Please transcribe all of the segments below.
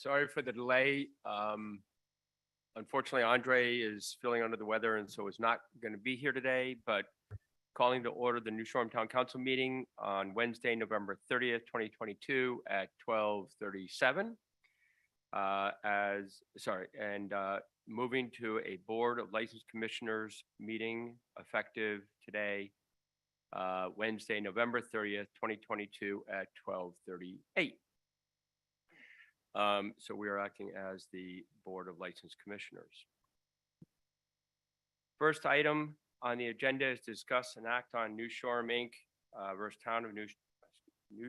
Sorry for the delay. Unfortunately, Andre is feeling under the weather and so is not going to be here today, but calling to order the New Shoreham Town Council meeting on Wednesday, November 30th, 2022 at 12:37. Moving to a Board of Licensed Commissioners meeting effective today, Wednesday, November 30th, 2022 at 12:38. So we are acting as the Board of Licensed Commissioners. First item on the agenda is discuss and act on New Shoreham Inc. Versus Town of New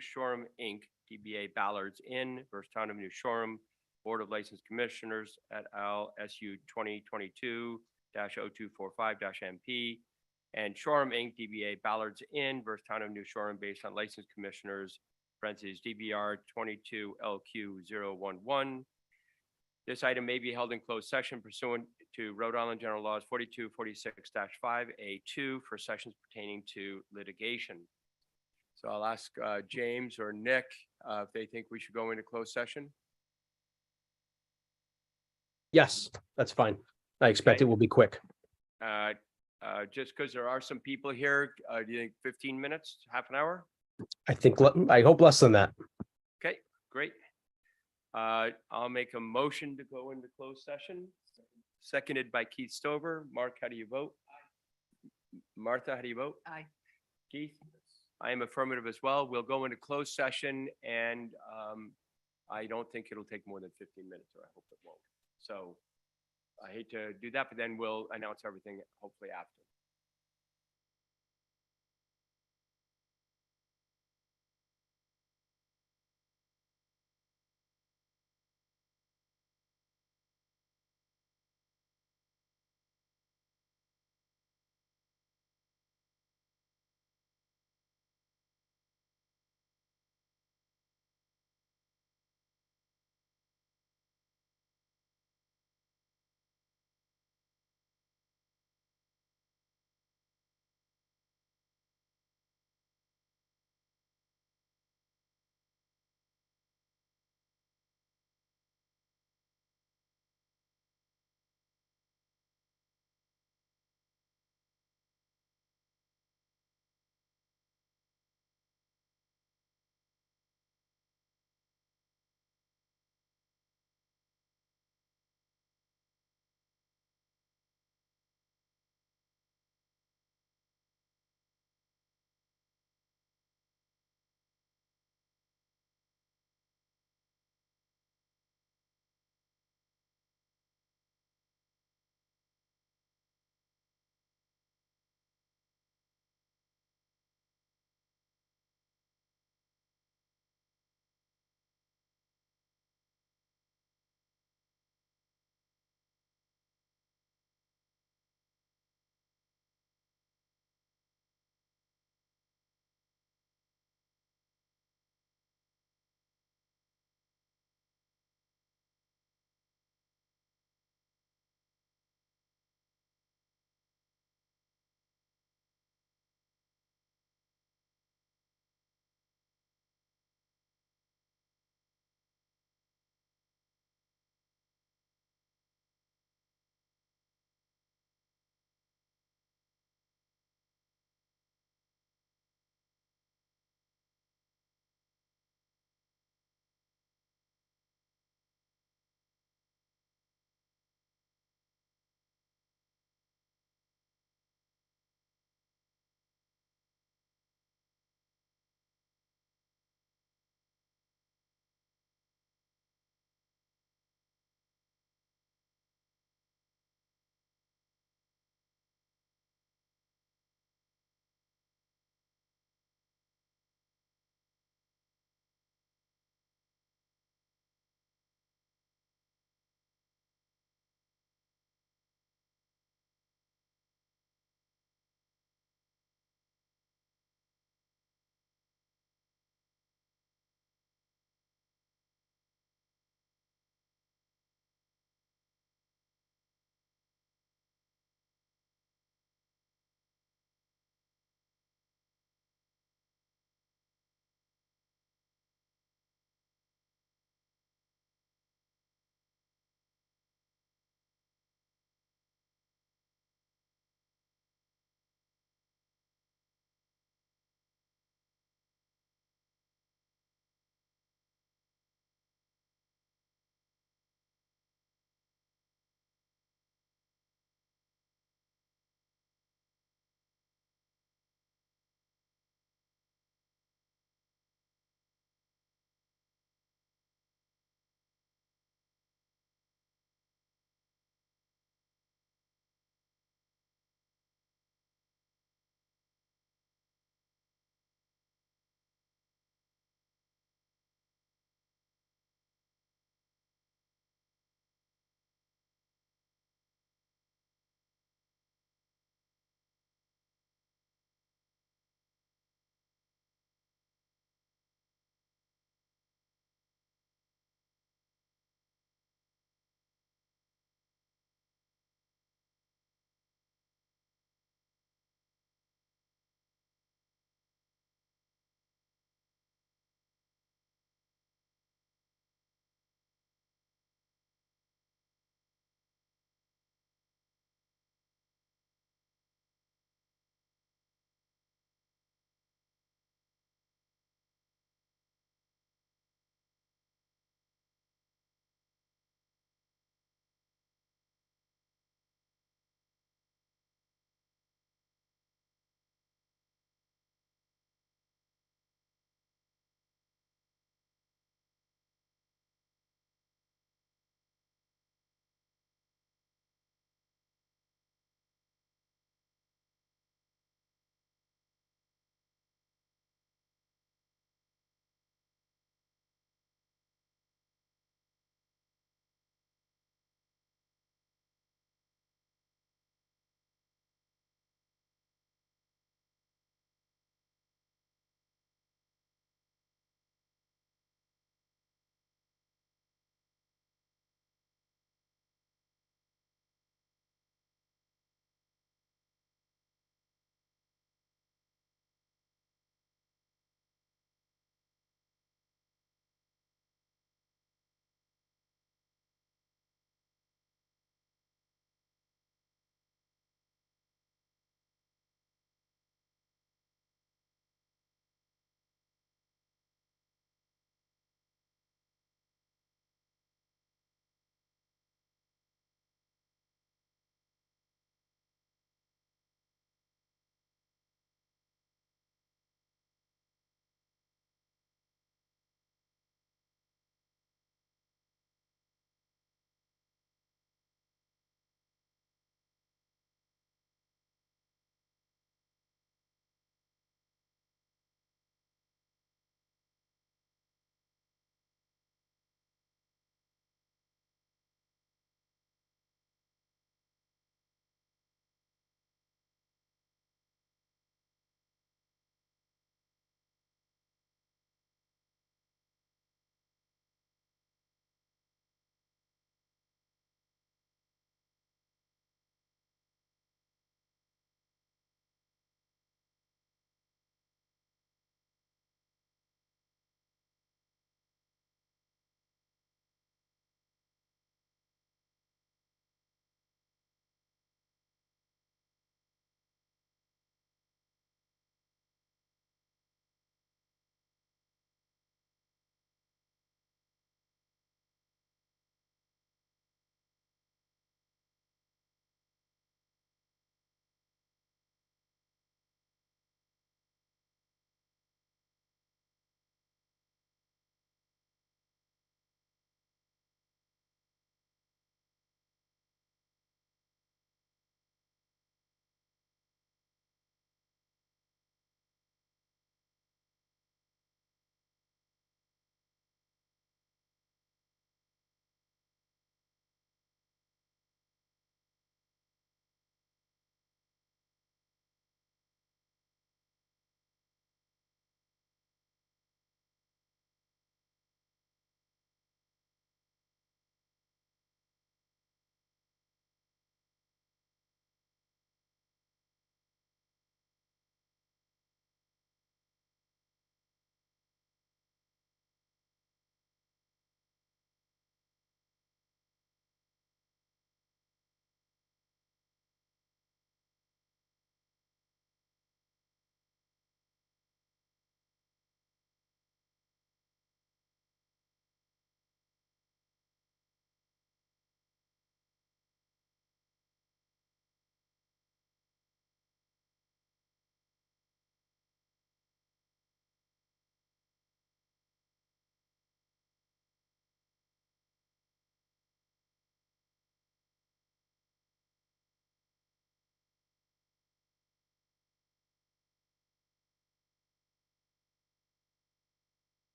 Shoreham Inc. DBA Ballards Inn versus Town of New Shoreham Board of Licensed Commissioners et al. SU 2022-0245-MP and Shoreham Inc. DBA Ballards Inn versus Town of New Shoreham based on Licensed Commissioners DBR 22LQ011. This item may be held in closed session pursuant to Rhode Island General Laws 4246-5A2 for sessions pertaining to litigation. So I'll ask James or Nick if they think we should go into closed session. Yes, that's fine. I expect it will be quick. Just because there are some people here, do you think 15 minutes, half an hour? I hope less than that. Okay, great. I'll make a motion to go into closed session. Seconded by Keith Stover. Mark, how do you vote? Aye. Martha, how do you vote? Aye. Keith? I am affirmative as well. We'll go into closed session and I don't think it'll take more than 15 minutes, or I hope it won't. So I hate to do that, but then we'll announce everything hopefully after.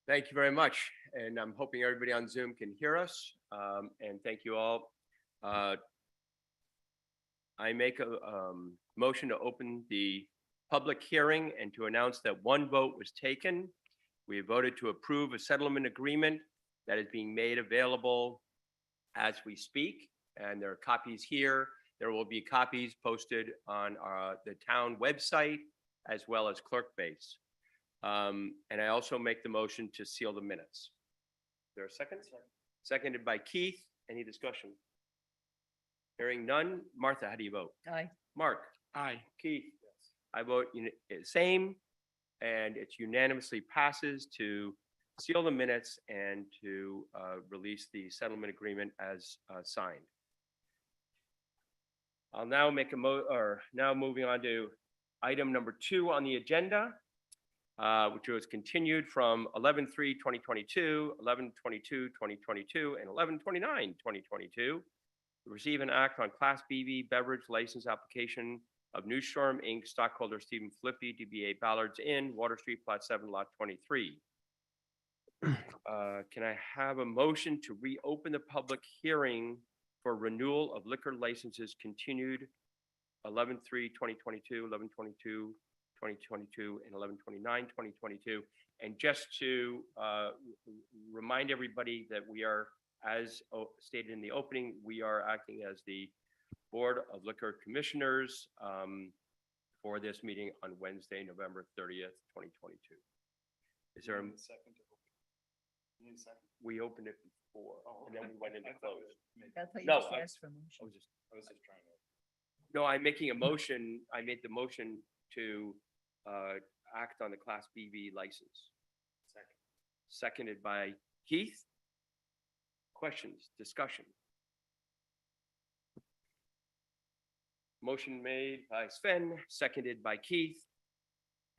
Thank you very much. And I'm hoping everybody on Zoom can hear us. And thank you all. I make a motion to open the public hearing and to announce that one vote was taken. We voted to approve a settlement agreement that is being made available as we speak. And there are copies here. There will be copies posted on the town website as well as Clerkbase. And I also make the motion to seal the minutes. Is there a second? Seconded by Keith. Any discussion? Hearing none. Martha, how do you vote? Aye. Mark? Aye. Keith? I vote same, and it unanimously passes to seal the minutes and to release the settlement agreement as signed. I'll now make now moving on to item number 2 on the agenda, which was continued from 11/3/2022, 11/22/2022, and 11/29/2022. To receive and act on Class BV beverage license application of New Shoreham Inc., stockholder Stephen Flippy, DBA Ballards Inn, Water Street, Plot 7, Lot 23. Can I have a motion to reopen the public hearing for renewal of liquor licenses continued 11/3/2022, 11/22/2022, and 11/29/2022? And just to remind everybody that we are, as stated in the opening, we are acting as the Board of Liquor Commissioners for this meeting on Wednesday, November 30th, 2022. Is there a Second. we opened it before and then we went into close. I thought you No, just I- asked for a I motion. was just trying to. No, I'm making a motion. I made the motion to act on the Class BV license. Second. Seconded by Keith. Questions, discussion? Motion made by Sven, seconded by Keith,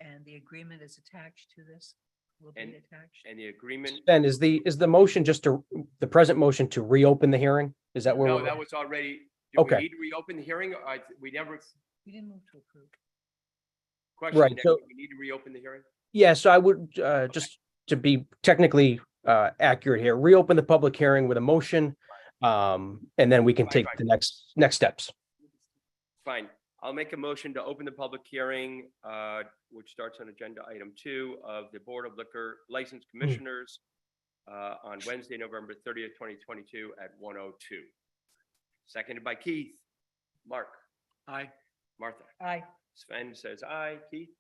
And the agreement is attached to this, will be And- attached. and the agreement. Ben, is the motion just the present motion to reopen the hearing? Is that where No, we're? that was already. Do we Okay. need to reopen the hearing? We never. We didn't move to approve. Question, Right, Nick, so- do we need to reopen the hearing? Yeah, so I would, just to be technically, accurate here, reopen the public hearing with a motion. And then we can Right, take right. the next steps. Fine. I'll make a motion to open the public hearing, which starts on agenda item 2 of the Board of Liquor License Commissioners on Wednesday, November 30th, 2022 at 1:02. Seconded by Keith. Mark? Aye. Martha? Aye. Sven says aye. Keith?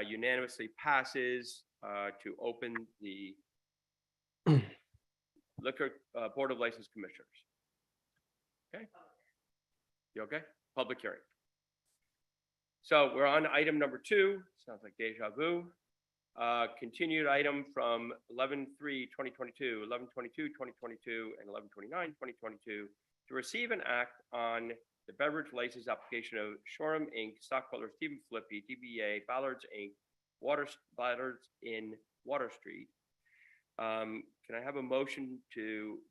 Unanimously passes to open the Liquor Board of License Commissioners. Okay? You okay? Public hearing. So we're on item number 2. Sounds like deja vu. Continued item from 11/3/2022, 11/22/2022, and 11/29/2022 to receive and act on the beverage license application of Shoreham Inc., stockholder Stephen Flippy, DBA Ballards Inc., Ballards in Water Street. Can I have a motion to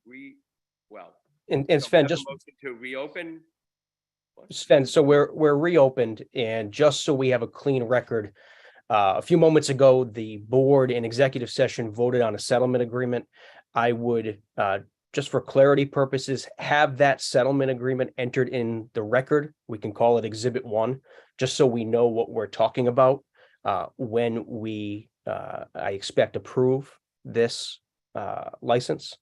And so we Sven, have a just motion to reopen? What? Sven, so we're reopened, and just so we have a clean record, a few moments ago, the board in executive session voted on a settlement agreement. I would, just for clarity purposes, have that settlement agreement entered in the record. We can call it Exhibit 1, just so we know what we're talking about when we, I expect, approve this license.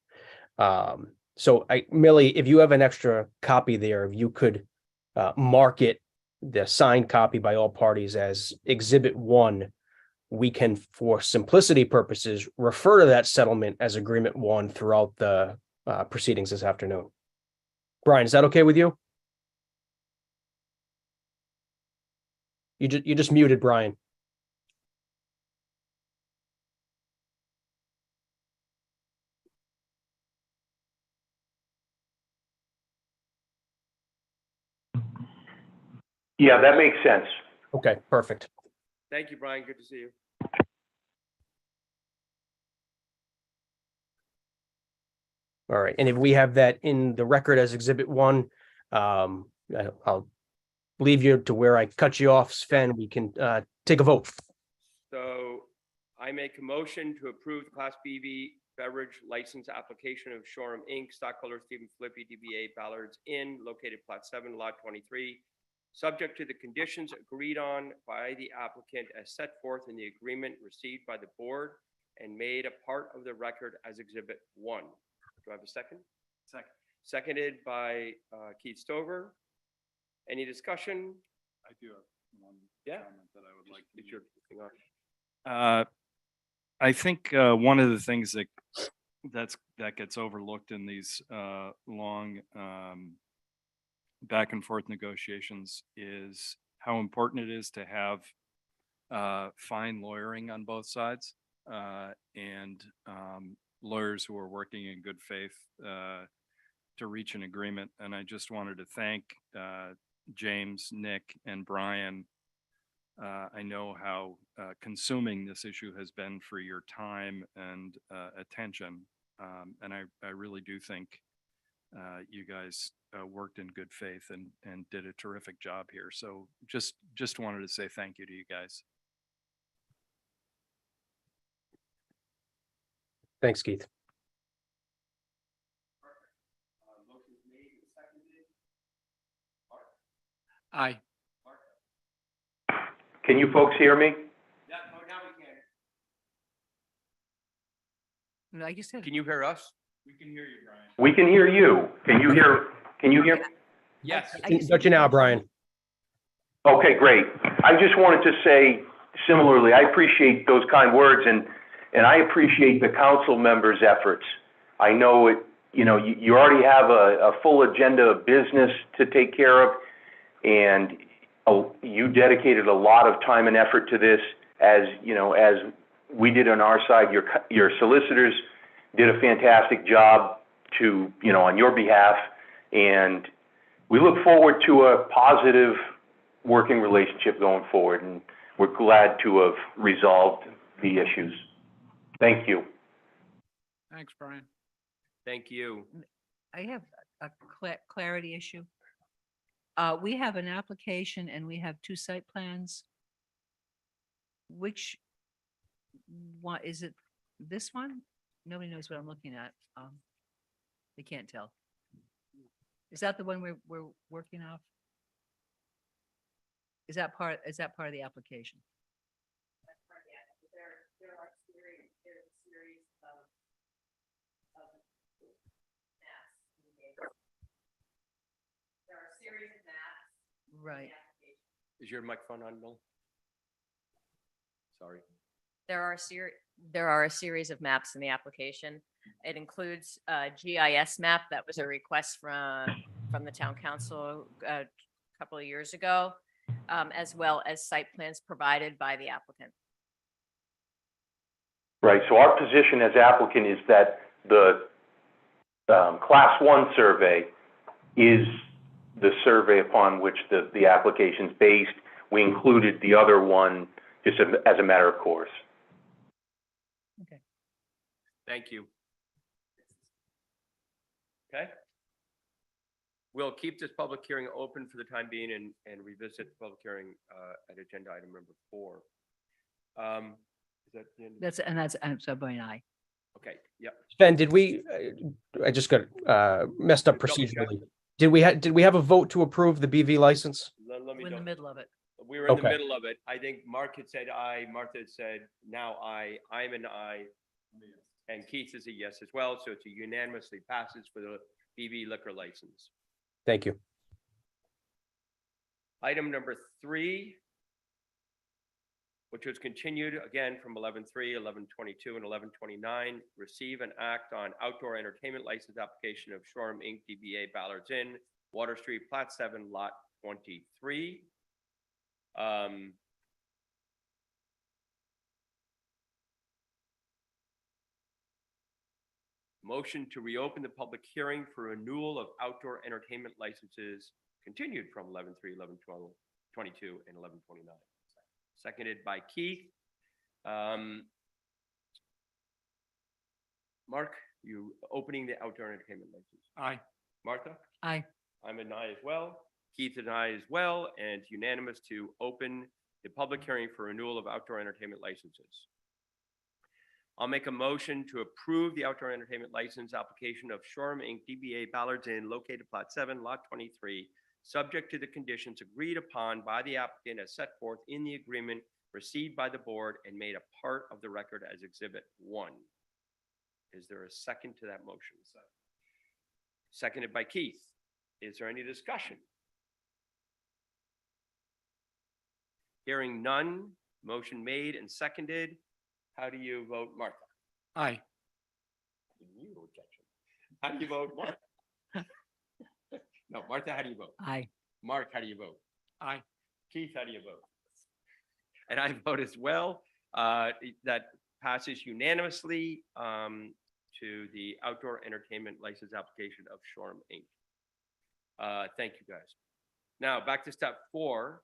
So Millie, if you have an extra copy there, if you could mark it, the signed copy by all parties as Exhibit 1, we can, for simplicity purposes, refer to that settlement as Agreement 1 throughout the proceedings this afternoon. Brian, is that okay with you? You just muted, Brian. Yeah, that makes sense. Okay, perfect. Thank you, Brian. Good to see you. All right, and if we have that in the record as Exhibit 1, I'll leave you to where I cut you off, Sven. We can take a vote. So I make a motion to approve the Class BV beverage license application of Shoreham Inc., stockholder Stephen Filippi, DBA Ballards Inn, located Plot 7, Lot 23, subject to the conditions agreed on by the applicant as set forth in the agreement received by the board and made a part of the record as Exhibit 1. Do I have a second? Second. Seconded by Keith Stover. Any discussion? I do have one Yeah. comment that I would like to Get your thing on. I think one of the things that gets overlooked in these long back and forth negotiations is how important it is to have fine lawyering on both sides and lawyers who are working in good faith to reach an agreement. And I just wanted to thank James, Nick, and Brian. I know how consuming this issue has been for your time and attention. And I really do think you guys worked in good faith and did a terrific job here. So just wanted to say thank you to you guys. Thanks, Keith. Aye. Can you folks hear me? Yeah, no, now we can. No, I just said, Can you hear us? We can hear you, Brian. We can hear you. Can you hear? Yes. I just- Got you now, Brian. Okay, great. I just wanted to say similarly, I appreciate those kind words and I appreciate the council members' efforts. I know it, you already have a full agenda of business to take care of, and you dedicated a lot of time and effort to this, as we did on our side. Your solicitors did a fantastic job on your behalf, and we look forward to a positive working relationship going forward, and we're glad to have resolved the issues. Thank you. Thanks, Brian. Thank you. I have a clarity issue. We have an application and we have 2 site plans. Which one, is it this one? Nobody knows what I'm looking at. They can't tell. Is that the one we're working off? Is that part of the application? There are series of maps. There are a series of maps. in the Right. application. Is your microphone on, Bill? Sorry. There are a series of maps in the application. It includes a GIS map that was a request from the town council a couple of years ago, as well as site plans provided by the applicant. Right, so our position as applicant is that the Class 1 survey is the survey upon which the application's based. We included the other one just as a matter of course. Thank you. Okay. We'll keep this public hearing open for the time being and revisit the public hearing at agenda item number 4. Is that the end? That's so Brian, I. Okay, yep. Ben, did we, I just got messed up Double check. procedurally. Did we have a vote to approve the BV license? Let me We're in the know. middle of it. We were in the Okay. middle of it. I think Mark had said aye, Martha had said now aye, I'm an aye, and Keith is a yes as well, so it's a unanimously passes for the BV liquor license. Thank you. Item number 3, which was continued again from 11/3, 11/22, and 11/29, receive and act on outdoor entertainment license application of Shoreham Inc., DBA Ballards Inn, Water Street, Plat 7, Lot 23. Motion to reopen the public hearing for renewal of outdoor entertainment licenses continued from 11/3, 11/22, and 11/29. Seconded by Keith. Mark, you opening the outdoor entertainment license? Aye. Martha? Aye. I'm an aye as well. Keith and I as well, and unanimous to open the public hearing for renewal of outdoor entertainment licenses. I'll make a motion to approve the outdoor entertainment license application of Shoreham Inc., DBA Ballards Inn, located Plot 7, Lot 23, subject to the conditions agreed upon by the applicant as set forth in the agreement received by the board and made a part of the record as Exhibit 1. Is there a second to that motion? Seconded by Keith. Is there any discussion? Hearing none, motion made and seconded. How do you vote, Martha? Aye. You objection. How do you vote, Mark? No, Martha, how do you vote? Aye. Mark, how do you vote? Aye. Keith, how do you vote? And I vote as well. That passes unanimously to the outdoor entertainment license application of Shoreham Inc. Thank you, guys. Now, back to step 4.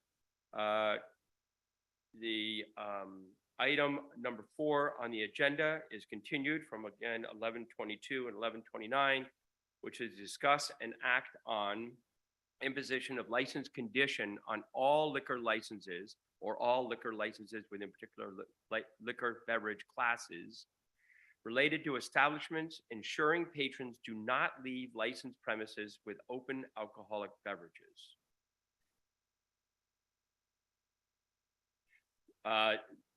The item number 4 on the agenda is continued from, again, 11:22 and 11:29, which is discuss and act on imposition of license condition on all liquor licenses or all liquor licenses within particular liquor beverage classes related to establishments ensuring patrons do not leave licensed premises with open alcoholic beverages.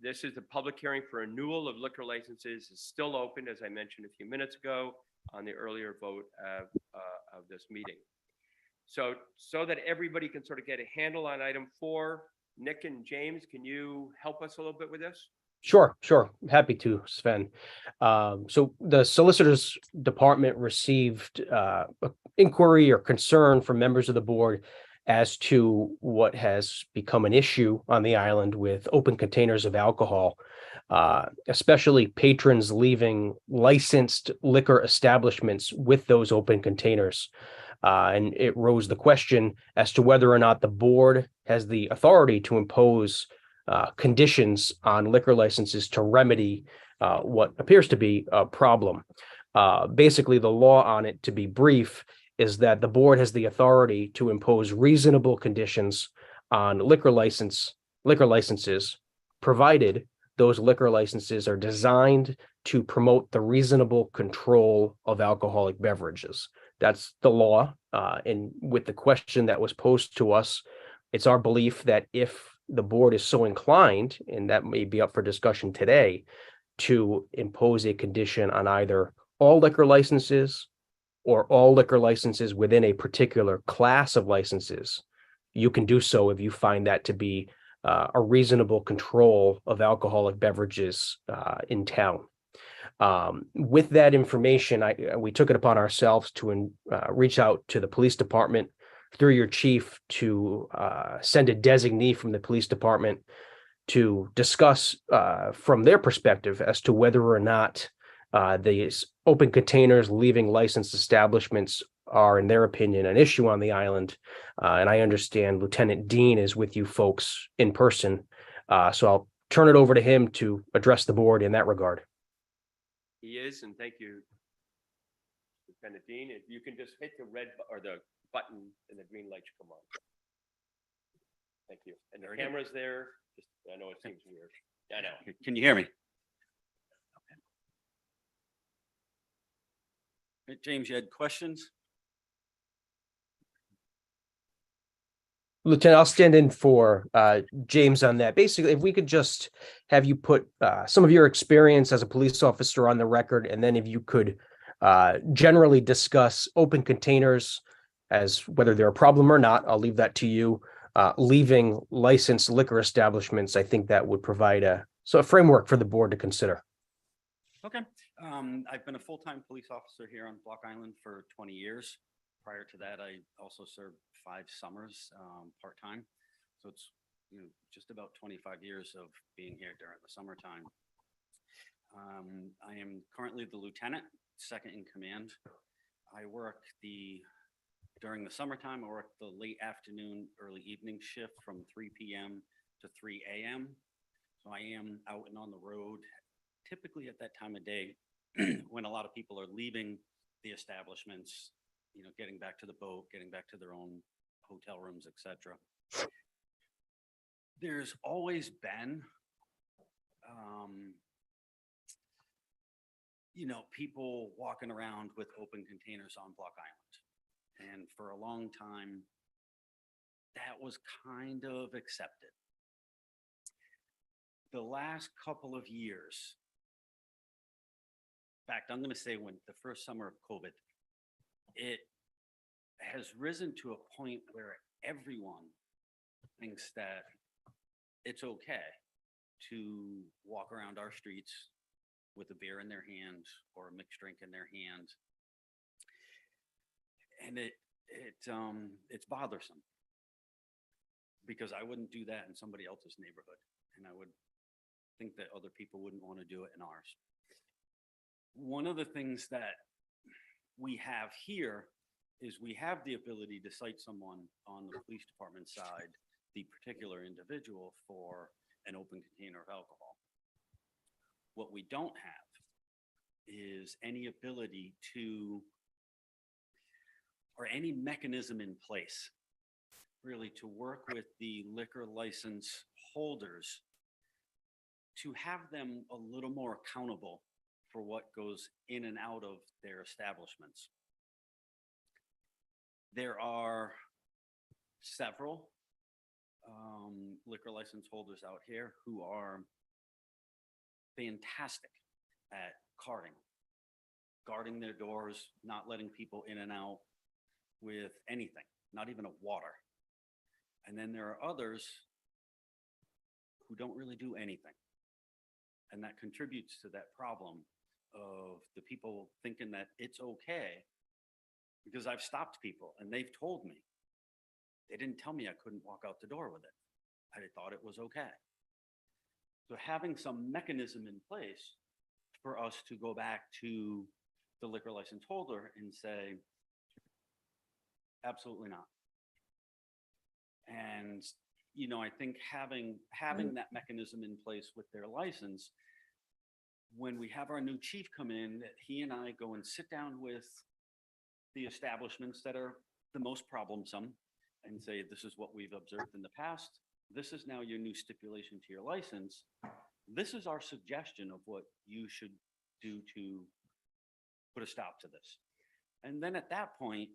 This is the public hearing for renewal of liquor licenses is still open, as I mentioned a few minutes ago on the earlier vote of this meeting. So that everybody can sort of get a handle on item 4, Nick and James, can you help us a little bit with this? Sure. Happy to, Sven. So the Solicitor's Department received inquiry or concern from members of the board as to what has become an issue on the island with open containers of alcohol, especially patrons leaving licensed liquor establishments with those open containers. And it rose the question as to whether or not the board has the authority to impose conditions on liquor licenses to remedy what appears to be a problem. Basically, the law on it, to be brief, is that the board has the authority to impose reasonable conditions on liquor licenses, provided those liquor licenses are designed to promote the reasonable control of alcoholic beverages. That's the law. And with the question that was posed to us, it's our belief that if the board is so inclined, and that may be up for discussion today, to impose a condition on either all liquor licenses or all liquor licenses within a particular class of licenses, you can do so if you find that to be a reasonable control of alcoholic beverages in town. With that information, we took it upon ourselves to reach out to the police department through your chief to send a designee from the police department to discuss from their perspective as to whether or not these open containers leaving licensed establishments are, in their opinion, an issue on the island. And I understand Lieutenant Dean is with you folks in person. So I'll turn it over to him to address the board in that regard. He is, and thank you, Lieutenant Dean. If you can just hit the red or the button and the green light should come on. Thank you. And the camera's there. Just, I know it seems weird. I know. Can you hear me? Okay. James, you had questions? Lieutenant, I'll stand in for James on that. Basically, if we could just have you put some of your experience as a police officer on the record, and then if you could generally discuss open containers as whether they're a problem or not, I'll leave that to you. Leaving licensed liquor establishments, I think that would provide a framework for the board to consider. Okay. I've been a full-time police officer here on Block Island for 20 years. Prior to that, I also served 5 summers part-time. So it's just about 25 years of being here during the summertime. I am currently the lieutenant, second in command. I work during the summertime, I work the late afternoon, early evening shift from 3 p.m. to 3 a.m. So I am out and on the road, typically at that time of day when a lot of people are leaving the establishments, getting back to the boat, getting back to their own hotel rooms, etc. There's always been people walking around with open containers on Block Island. And for a long time, that was kind of accepted. The last couple of years, in fact, I'm going to say when the first summer of COVID, it has risen to a point where everyone thinks that it's okay to walk around our streets with a beer in their hand or a mixed drink in their hand. And it's bothersome because I wouldn't do that in somebody else's neighborhood. And I would think that other people wouldn't want to do it in ours. One of the things that we have here is we have the ability to cite someone on the police department side, the particular individual, for an open container of alcohol. What we don't have is any ability to, or any mechanism in place really to work with the liquor license holders to have them a little more accountable for what goes in and out of their establishments. There are several liquor license holders out here who are fantastic at guarding their doors, not letting people in and out with anything, not even a water. And then there are others who don't really do anything. And that contributes to that problem of the people thinking that it's okay, because I've stopped people and they've told me. They didn't tell me I couldn't walk out the door with it. I thought it was okay. So having some mechanism in place for us to go back to the liquor license holder and say, absolutely not. And, I think having that mechanism in place with their license, when we have our new chief come in, that he and I go and sit down with the establishments that are the most problemsome and say, this is what we've observed in the past. This is now your new stipulation to your license. This is our suggestion of what you should do to put a stop to this. And then at that point,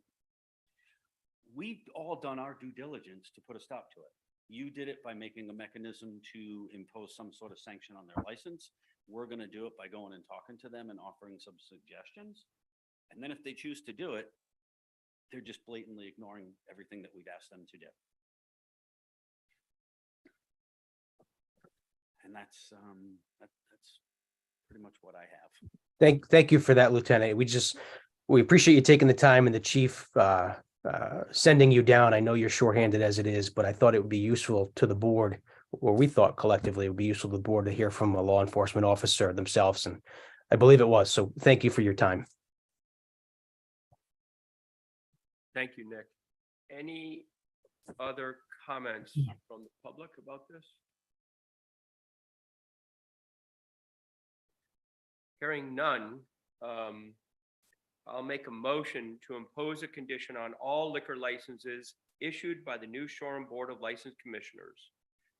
we've all done our due diligence to put a stop to it. You did it by making a mechanism to impose some sort of sanction on their license. We're going to do it by going and talking to them and offering some suggestions. And then if they choose to do it, they're just blatantly ignoring everything that we've asked them to do. And that's pretty much what I have. Thank you for that, Lieutenant. We appreciate you taking the time, and the chief sending you down. I know you're shorthanded as it is, but I thought it would be useful to the board, or we thought collectively it would be useful to the board to hear from a law enforcement officer themselves, and I believe it was. So thank you for your time. Thank you, Nick. Any other comments from the public about this? Hearing none, I'll make a motion to impose a condition on all liquor licenses issued by the New Shoreham Board of License Commissioners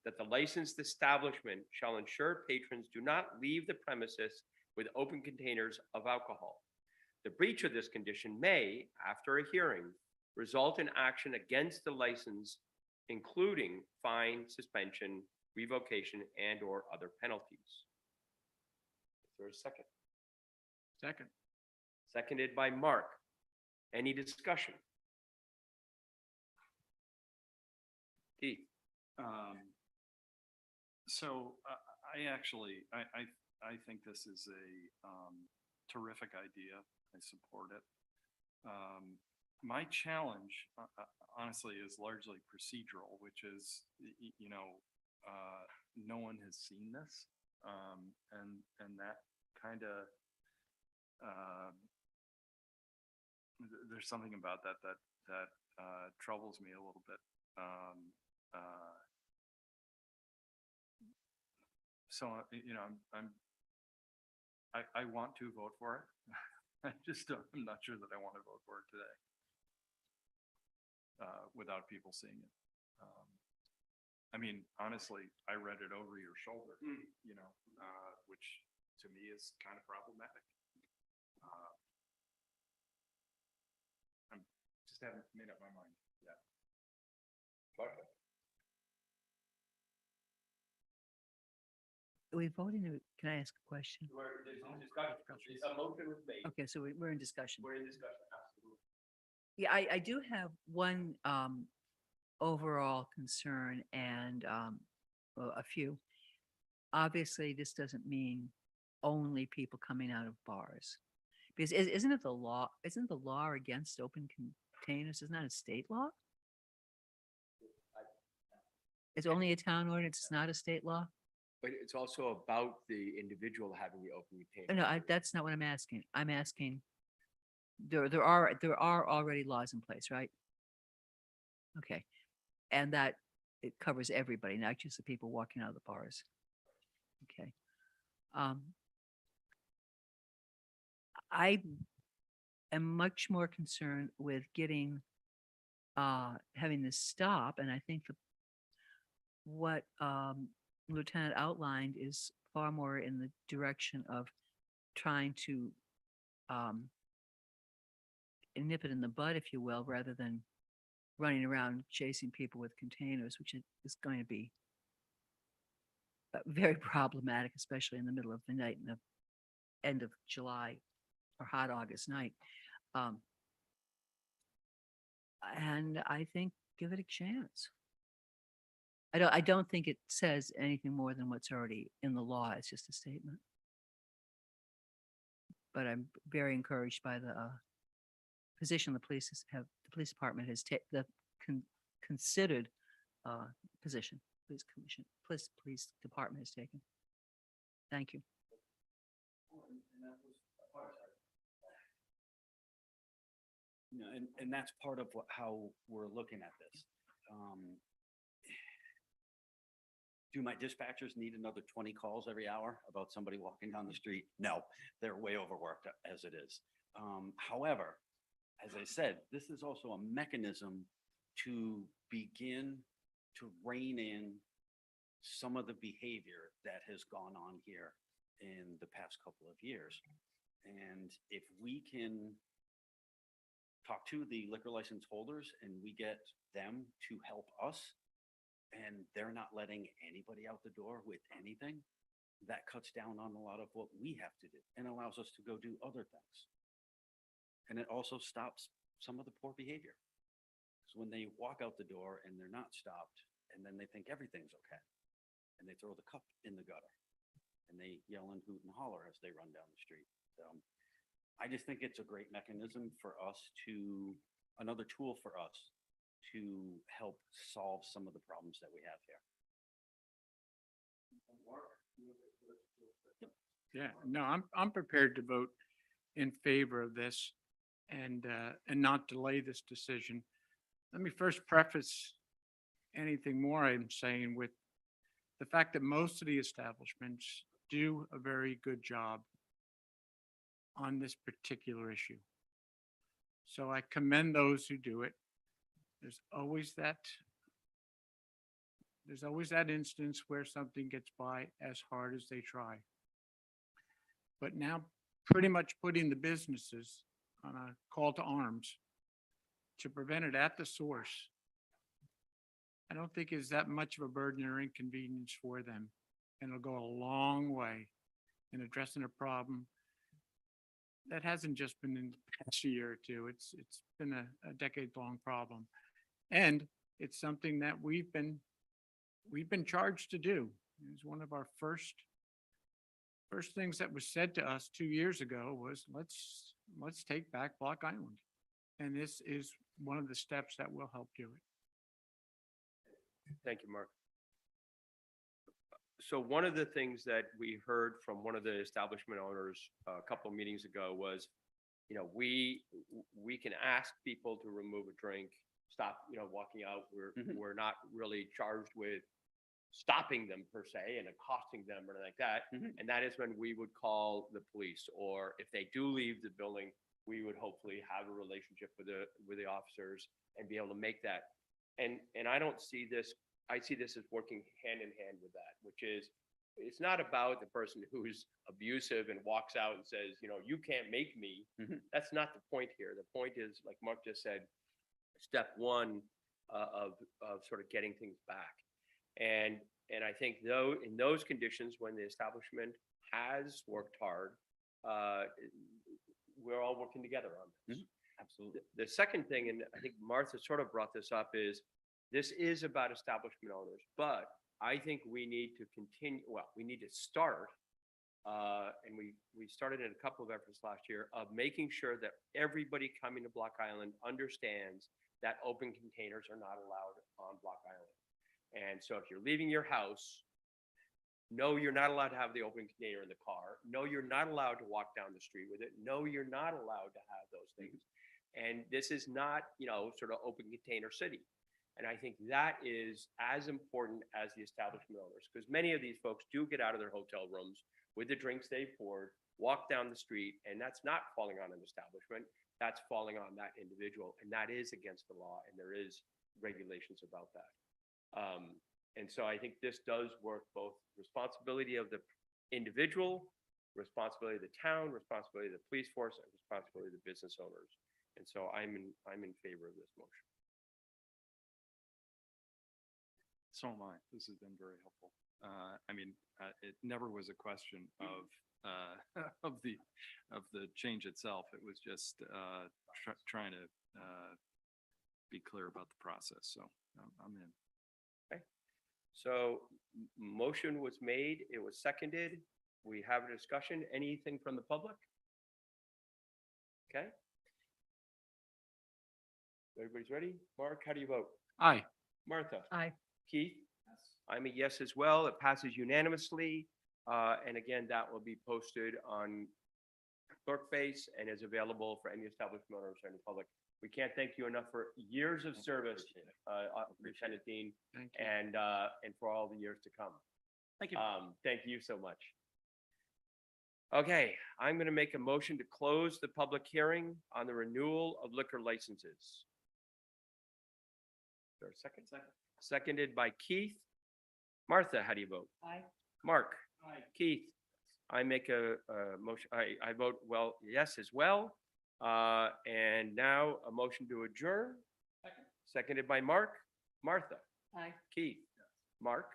that the licensed establishment shall ensure patrons do not leave the premises with open containers of alcohol. The breach of this condition may, after a hearing, result in action against the license, including fine, suspension, revocation, and/or other penalties. Is there a second? Second. Seconded by Mark. Any discussion? Keith? So I think this is a terrific idea. I support it. My challenge, honestly, is largely procedural, which is, no one has seen this, and that kind of there's something about that troubles me a little bit. So I want to vote for it. I'm not sure that I want to vote for it today without people seeing it. I mean, honestly, I read it over your shoulder, which to me is kind of problematic. just haven't made up my mind yet. Are we voting or can I ask a question? There's a discussion. A motion was made. Okay, so we're in discussion. We're in discussion, absolutely. Yeah, I do have one overall concern and well, a few. Obviously, this doesn't mean only people coming out of bars. Because isn't it the law, isn't the law against open containers, isn't that a state law? It's only a town ordinance, it's not a state law? But it's also about the individual having the open container. No, that's not what I'm asking. I'm asking, there are already laws in place, right? Okay, and that it covers everybody, not just the people walking out of the bars. Okay. I am much more concerned with getting, having this stop, and I think what Lieutenant outlined is far more in the direction of trying to nip it in the bud, if you will, rather than running around chasing people with containers, which is going to be very problematic, especially in the middle of the night and the end of July or hot August night. And I think give it a chance. I don't think it says anything more than what's already in the law. It's just a statement. But I'm very encouraged by the position the police department has considered position, police department has taken. Thank you. You know, and that's part of how we're looking at this. Do my dispatchers need another 20 calls every hour about somebody walking down the street? No, they're way overworked as it is. However, as I said, this is also a mechanism to begin to rein in some of the behavior that has gone on here in the past couple of years. And if we can talk to the liquor license holders and we get them to help us, and they're not letting anybody out the door with anything, that cuts down on a lot of what we have to do and allows us to go do other things. And it also stops some of the poor behavior. So when they walk out the door and they're not stopped, and then they think everything's okay, and they throw the cup in the gutter, and they yell and hoot and holler as they run down the street. I just think it's a great mechanism for us another tool for us to help solve some of the problems that we have here. Yeah, no, I'm prepared to vote in favor of this and not delay this decision. Let me first preface anything more I'm saying with the fact that most of the establishments do a very good job on this particular issue. So I commend those who do it. There's always that instance where something gets by as hard as they try. But now pretty much putting the businesses on a call to arms to prevent it at the source, I don't think is that much of a burden or inconvenience for them. And it'll go a long way in addressing a problem that hasn't just been in the past year or two. It's been a decade-long problem. And it's something that we've been charged to do. It was one of our first things that was said to us 2 years ago was let's take back Block Island. And this is one of the steps that will help do it. Thank you, Mark. So one of the things that we heard from one of the establishment owners a couple of meetings ago was, you know, we can ask people to remove a drink, stop, you know, walking out. We're not really charged with stopping them per se and accosting them or anything like that. And that is when we would call the police, or if they do leave the building, we would hopefully have a relationship with the officers and be able to make that. And I don't see this, I see this as working hand in hand with that, which is, it's not about the person who's abusive and walks out and says, you know, you can't make me. That's not the point here. The point is, like Mark just said, step one of sort of getting things back. And I think though, in those conditions, when the establishment has worked hard, we're all working together on this. Absolutely. The second thing, and I think Martha sort of brought this up, is this is about establishment owners, but I think we need to continue, well, we need to start, and we started in a couple of efforts last year of making sure that everybody coming to Block Island understands that open containers are not allowed on Block Island. And so if you're leaving your house, no, you're not allowed to have the open container in the car. No, you're not allowed to walk down the street with it. No, you're not allowed to have those things. And this is not, sort of open container city. And I think that is as important as the establishment owners, because many of these folks do get out of their hotel rooms with the drinks they've poured, walk down the street, and that's not falling on an establishment. That's falling on that individual. And that is against the law. And there is regulations about that. And so I think this does work both responsibility of the individual, responsibility of the town, responsibility of the police force, and responsibility of the business owners. And so I'm in favor of this motion. So am I. This has been very helpful. It never was a question of of the change itself. It was just trying to be clear about the process. So I'm in. So motion was made, it was seconded. We have a discussion. Anything from the public? Okay. Everybody's ready? Mark, how do you vote? Aye. Martha? Aye. Keith? I'm a yes as well. It passes unanimously. And again, that will be posted on Clerkbase and is available for any establishment owners or any public. We can't thank you enough for years of service, Lieutenant Dean, Thank you. and for all the years to come. Thank you. Thank you so much. Okay, I'm going to make a motion to close the public hearing on the renewal of liquor licenses. Is there a second? Seconded by Keith. Martha, how do you vote? Aye. Mark? Aye. Keith? I make a motion, I vote well, yes as well. And now a motion to adjourn. Seconded by Mark. Martha? Aye. Keith? Mark?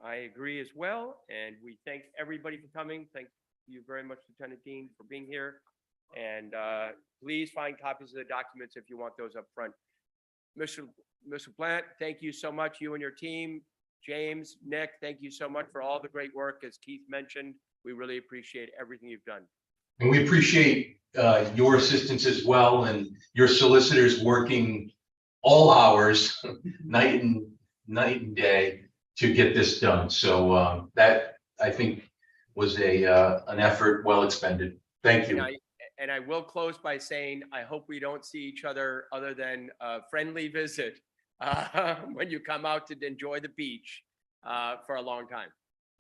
I agree as well, and we thank everybody for coming. Thank you very much, Lieutenant Dean, for being here. And please find copies of the documents if you want those up front. Mr. Plant, thank you so much, you and your team. James, Nick, thank you so much for all the great work. As Keith mentioned, we really appreciate everything you've done. And we appreciate your assistance as well, and your solicitors working all hours, night and day, to get this done. So that, I think, was an effort well expended. Thank you. And I will close by saying, I hope we don't see each other other than a friendly visit when you come out to enjoy the beach for a long time.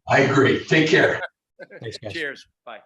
I agree. Take care. Thanks, guys. Cheers. Bye.